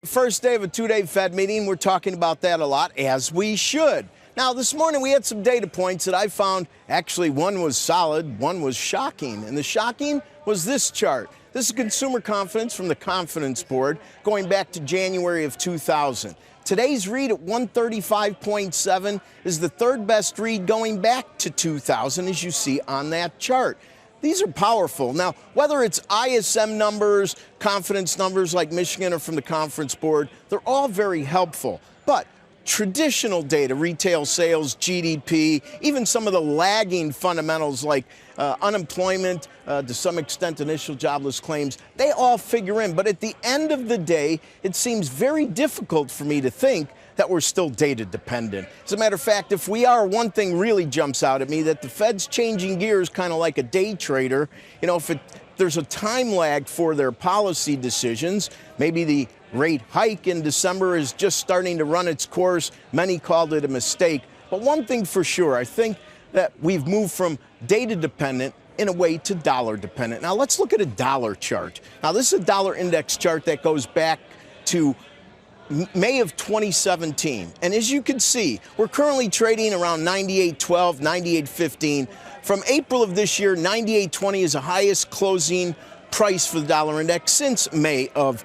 First day of a two-day Fed meeting. We're talking about that a lot, as we should. Now, this morning we had some data points that I found, actually one was solid, one was shocking. And the shocking was this chart. This is consumer confidence from the Confidence Board going back to January of 2000. Today's read at 135.7 is the third best read going back to 2000, as you see on that chart. These are powerful. Now, whether it's ISM numbers, confidence numbers like Michigan or from the Conference Board, they're all very helpful. But traditional data, retail sales, GDP, even some of the lagging fundamentals like unemployment, to some extent initial jobless claims, they all figure in. But at the end of the day, it seems very difficult for me to think that we're still data dependent. As a matter of fact, if we are, one thing really jumps out at me, that the Fed's changing gears kind of like a day trader. You know, if there's a time lag for their policy decisions, maybe the rate hike in December is just starting to run its course. Many called it a mistake. But one thing for sure, I think that we've moved from data dependent in a way to dollar dependent. Now let's look at a dollar chart. Now this is a dollar index chart that goes back to May of 2017. And as you can see, we're currently trading around 98.12, 98.15. From April of this year, 98.20 is the highest closing price for the dollar index since May of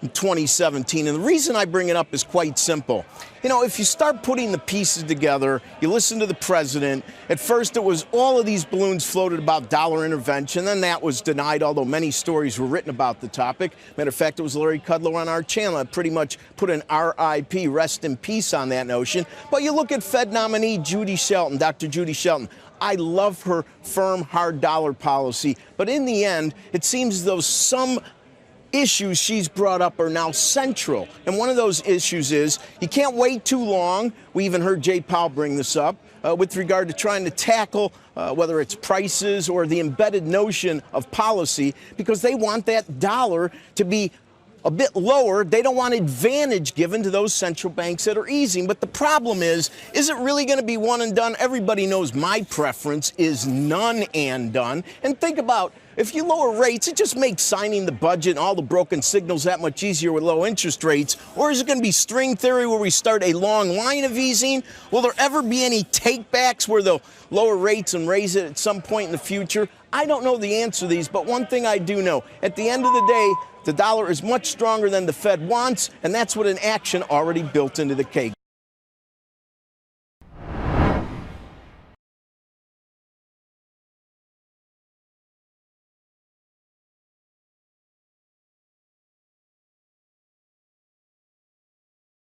2017. And the reason I bring it up is quite simple. You know, if you start putting the pieces together, you listen to the president. At first, it was all of these balloons floated about dollar intervention. Then that was denied, although many stories were written about the topic. Matter of fact, it was Larry Kudlow on our channel that pretty much put an RIP, rest in peace, on that notion. But you look at Fed nominee Judy Shelton, Dr. Judy Shelton. I love her firm, hard dollar policy. But in the end, it seems as though some issues she's brought up are now central. And one of those issues is you can't wait too long. We even heard Jay Powell bring this up with regard to trying to tackle whether it's prices or the embedded notion of policy, because they want that dollar to be a bit lower. They don't want advantage given to those central banks that are easing. But the problem is it really going to be one and done? Everybody knows my preference is none and done. And think about, if you lower rates, it just makes signing the budget and all the broken signals that much easier with low interest rates. Or is it going to be string theory where we start a long line of easing? Will there ever be any takebacks where they'll lower rates and raise it at some point in the future? I don't know the answer to these, but one thing I do know, at the end of the day, the dollar is much stronger than the Fed wants, and that's what an action already built into the cake.